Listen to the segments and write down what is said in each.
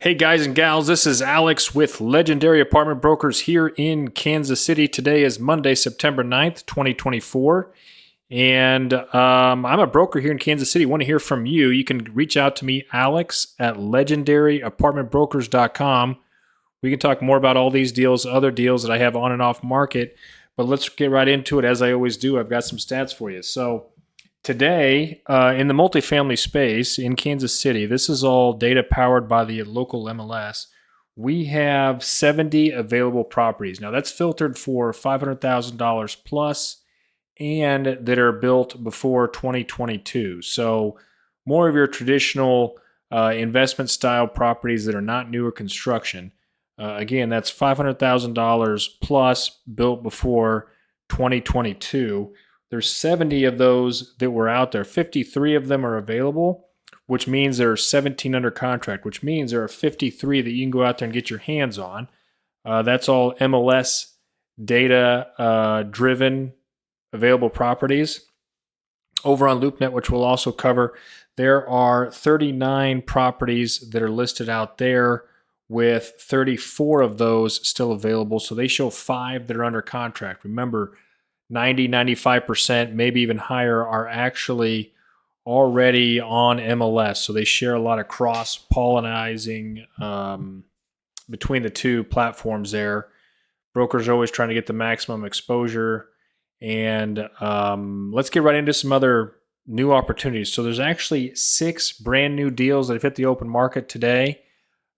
Hey guys and gals, this is Alex with Legendary Apartment Brokers here in Kansas City. Today is Monday, September 9th, 2024. And I'm a broker here in Kansas City. Want to hear from you. You can reach out to me, Alex, at legendaryapartmentbrokers.com. We can talk more about all these deals, other deals that I have on and off market. But let's get right into it. As I always do, I've got some stats for you. So today, in the multifamily space in Kansas City, this is all data powered by the local MLS. We have 70 available properties. Now, that's filtered for $500,000 plus and that are built before 2022. So, more of your traditional investment style properties that are not newer construction. Again, that's $500,000 plus built before 2022. There's 70 of those that were out there. 53 of them are available, which means there are 17 under contract, which means there are 53 that you can go out there and get your hands on. That's all MLS data driven available properties. Over on LoopNet, which we'll also cover, there are 39 properties that are listed out there with 34 of those still available. So they show 5 that are under contract. Remember, 90, 95%, maybe even higher, are actually already on MLS. So they share a lot of cross-pollinizing between the two platforms there. Brokers are always trying to get the maximum exposure. And let's get right into some other new opportunities. So there's actually 6 brand new deals that have hit the open market today.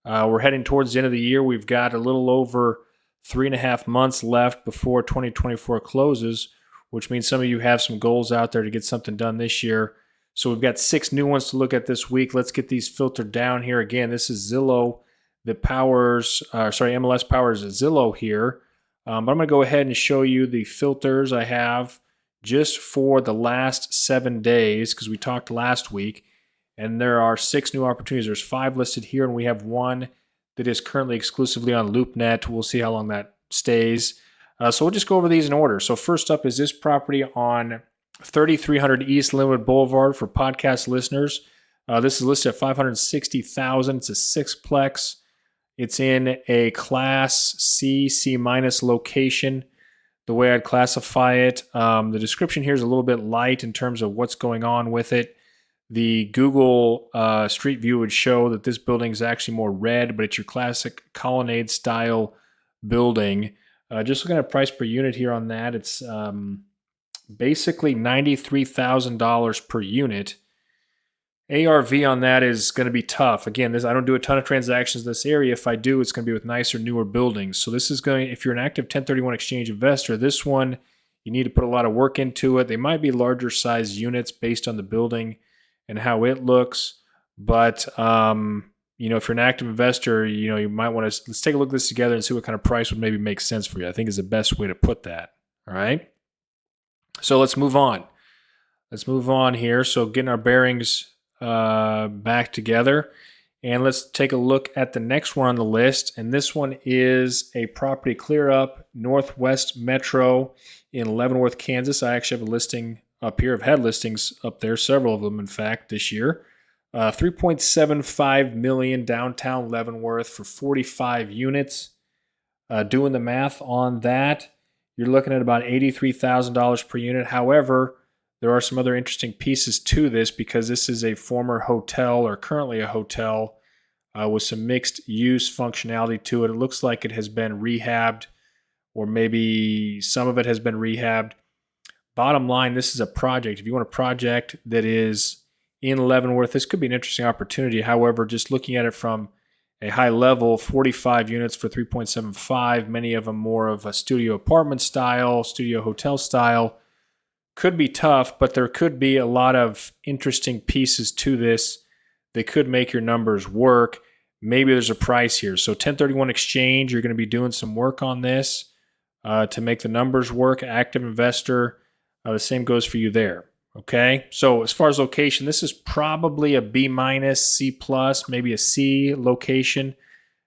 We're heading towards the end of the year. We've got a little over 3.5 months left before 2024 closes, which means some of you have some goals out there to get something done this year. So we've got 6 new ones to look at this week. Let's get these filtered down here. Again, this is Zillow that powers, MLS powers Zillow here. But I'm going to go ahead and show you the filters I have just for the last 7 days because we talked last week. And there are 6 new opportunities. There's 5 listed here, and we have 1 that is currently exclusively on LoopNet. We'll see how long that stays. So we'll just go over these in order. So first up is this property on 3300 East Linwood Boulevard for podcast listeners. This is listed at $560,000. It's a 6-plex. It's in a Class C, C- location, the way I'd classify it. The description here is a little bit light in terms of what's going on with it. The Google Street View would show that this building is actually more red, but it's your classic colonnade style building. Just looking at price per unit here on that, it's basically $93,000 per unit. ARV on that is going to be tough. Again, I don't do a ton of transactions in this area. If I do, it's going to be with nicer, newer buildings. So this is going, if you're an active 1031 exchange investor, this one, you need to put a lot of work into it. They might be larger size units based on the building and how it looks. But, if you're an active investor, you might want to, let's take a look at this together and see what kind of price would maybe make sense for you. I think is the best way to put that. All right. So let's move on. Let's move on here. So getting our bearings back together. And let's take a look at the next one on the list. And this one is a property clear up Northwest Metro in Leavenworth, Kansas. I actually have a listing up here. I've had listings up there, several of them, in fact, this year. $3.75 million downtown Leavenworth for 45 units. Doing the math on that, you're looking at about $83,000 per unit. However, there are some other interesting pieces to this because this is a former hotel or currently a hotel with some mixed use functionality to it. It looks like it has been rehabbed, or maybe some of it has been rehabbed. Bottom line, this is a project. If you want a project that is in Leavenworth, this could be an interesting opportunity. However, just looking at it from a high level, 45 units for $3.75, many of them more of a studio apartment style, studio hotel style, could be tough, but there could be a lot of interesting pieces to this that could make your numbers work. Maybe there's a price here. So 1031 exchange, you're going to be doing some work on this to make the numbers work. Active investor, the same goes for you there. Okay, so as far as location, this is probably a B-, C+, maybe a C location.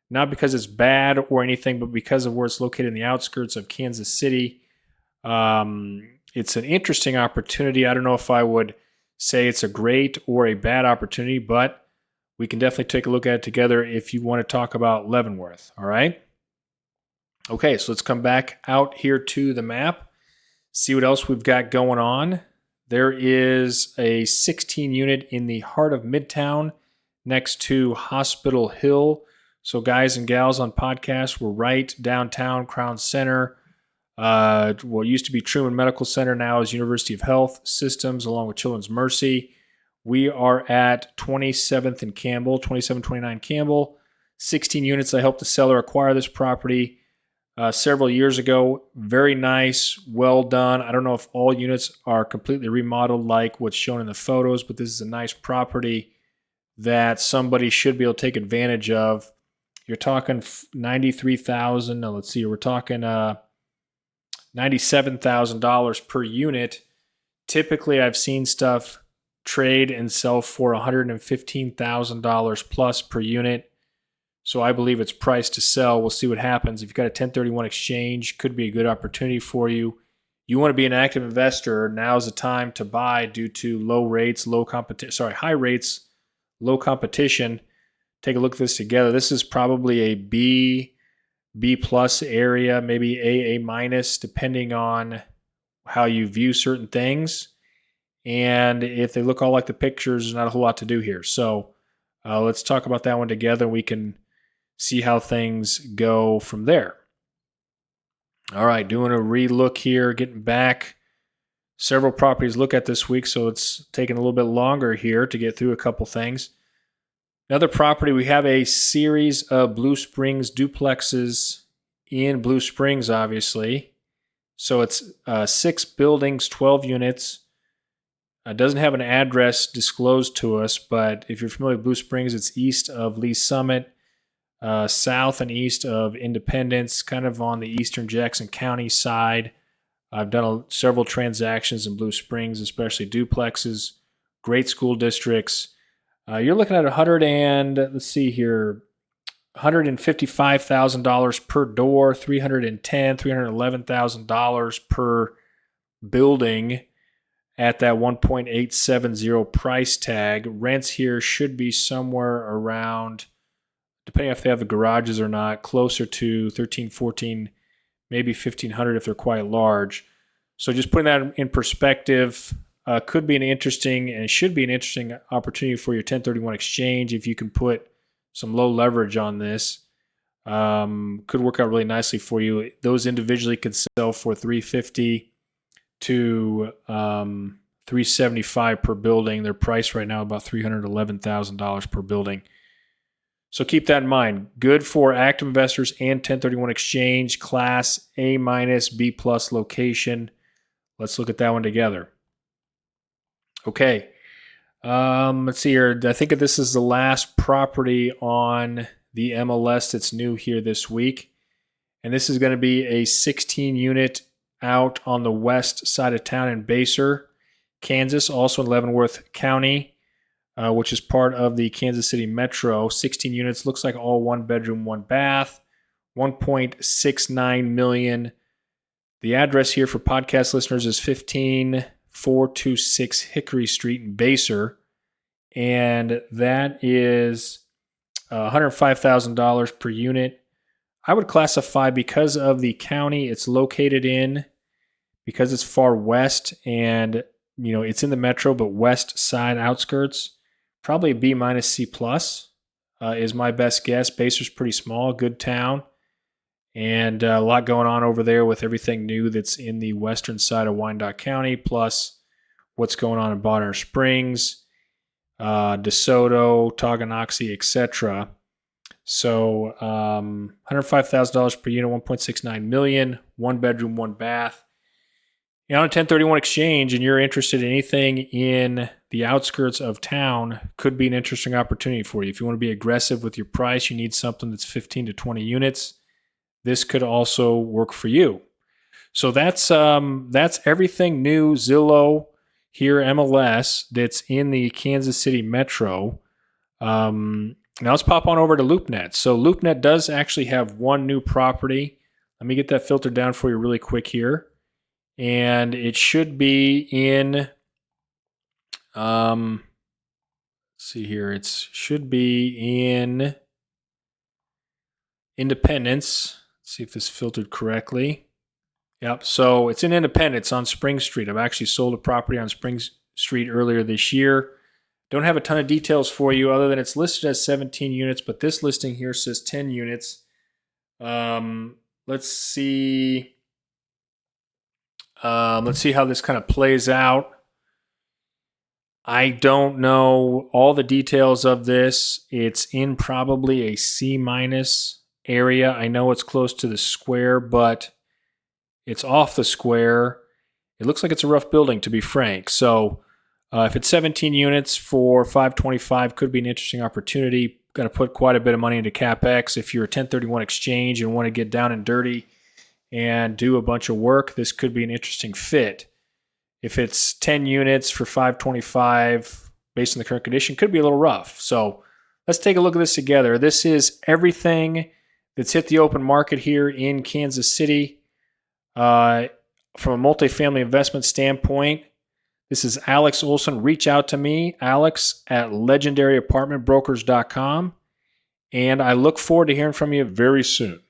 Not because it's bad or anything, but because of where it's located in the outskirts of Kansas City. It's an interesting opportunity. I don't know if I would say it's a great or a bad opportunity, but we can definitely take a look at it together if you want to talk about Leavenworth. All right. Okay, so let's come back out here to the map, see what else we've got going on. There is a 16 unit in the heart of Midtown next to Hospital Hill. So guys and gals on podcasts, we're right downtown Crown Center. What used to be Truman Medical Center now is University of Health Systems along with Children's Mercy. We are at 27th and Campbell, 2729 Campbell. 16 units. I helped the seller acquire this property several years ago. Very nice, well done. I don't know if all units are completely remodeled like what's shown in the photos, but this is a nice property that somebody should be able to take advantage of. You're talking $93,000. No, let's see. We're talking $97,000 per unit. Typically, I've seen stuff trade and sell for $115,000 plus per unit. So I believe it's priced to sell. We'll see what happens. If you've got a 1031 exchange, could be a good opportunity for you. You want to be an active investor, now's the time to buy due to low rates, high rates, low competition. Take a look at this together. This is probably a B plus area, maybe A minus, depending on how you view certain things. And if they look all like the pictures, there's not a whole lot to do here. So let's talk about that one together. We can see how things go from there. All right, doing a relook here, getting back several properties to look at this week, so it's taking a little bit longer here to get through a couple things. Another property, we have a series of Blue Springs duplexes in Blue Springs, obviously. So it's 6 buildings, 12 units. It doesn't have an address disclosed to us, but if you're familiar with Blue Springs, it's east of Lee Summit, south and east of Independence, kind of on the eastern Jackson County side. I've done several transactions in Blue Springs, especially duplexes, great school districts. You're looking at $155,000 per door, $311,000 per building at that 1.870 price tag. Rents here should be somewhere around, depending if they have the garages or not, closer to 13, 14, maybe 1,500 if they're quite large. So just putting that in perspective, could be an interesting and should be an interesting opportunity for your 1031 exchange if you can put some low leverage on this. Could work out really nicely for you. Those individually could sell for $350 to $375 per building. Their price right now about $311,000 per building. So keep that in mind. Good for active investors and 1031 exchange, class A minus, B plus location. Let's look at that one together. Okay. Let's see here. I think this is the last property on the MLS that's new here this week. And this is going to be a 16 unit out on the west side of town in Basehor, Kansas, also in Leavenworth County, which is part of the Kansas City Metro. 16 units, looks like all 1 bedroom, 1 bath, $1.69 million. The address here for podcast listeners is 15426 Hickory Street in Basehor, and that is $105,000 per unit. I would classify, because of the county it's located in, because it's far west and it's in the metro but west side outskirts, probably a B minus, C plus is my best guess. Basehor's pretty small, good town, and a lot going on over there with everything new that's in the western side of Wyandotte County, plus what's going on in Bonner Springs, DeSoto, Tonganoxie, etc. So $105,000 per unit, $1.69 million, 1 bedroom, 1 bath. On a 1031 exchange, and you're interested in anything in the outskirts of town, could be an interesting opportunity for you. If you want to be aggressive with your price, you need something that's 15 to 20 units. This could also work for you. So that's everything new Zillow here, MLS, that's in the Kansas City Metro. Now let's pop on over to LoopNet. So LoopNet does actually have one new property. Let me get that filtered down for you really quick here. And it should be in, let's see here. It should be in Independence. Let's see if this filtered correctly. Yep. So it's in Independence on Spring Street. I've actually sold a property on Spring Street earlier this year. Don't have a ton of details for you other than it's listed as 17 units, but this listing here says 10 units. Let's see. Let's see how this kind of plays out. I don't know all the details of this. It's in probably a C- area. I know it's close to the square, but it's off the square. It looks like it's a rough building, to be frank. So if it's 17 units for $525, could be an interesting opportunity. Got to put quite a bit of money into CapEx. If you're a 1031 exchange and want to get down and dirty and do a bunch of work, this could be an interesting fit. If it's 10 units for $525, based on the current condition, could be a little rough. So let's take a look at this together. This is everything that's hit the open market here in Kansas City. From a multifamily investment standpoint, this is Alex Olson. Reach out to me, Alex at legendaryapartmentbrokers.com. And I look forward to hearing from you very soon.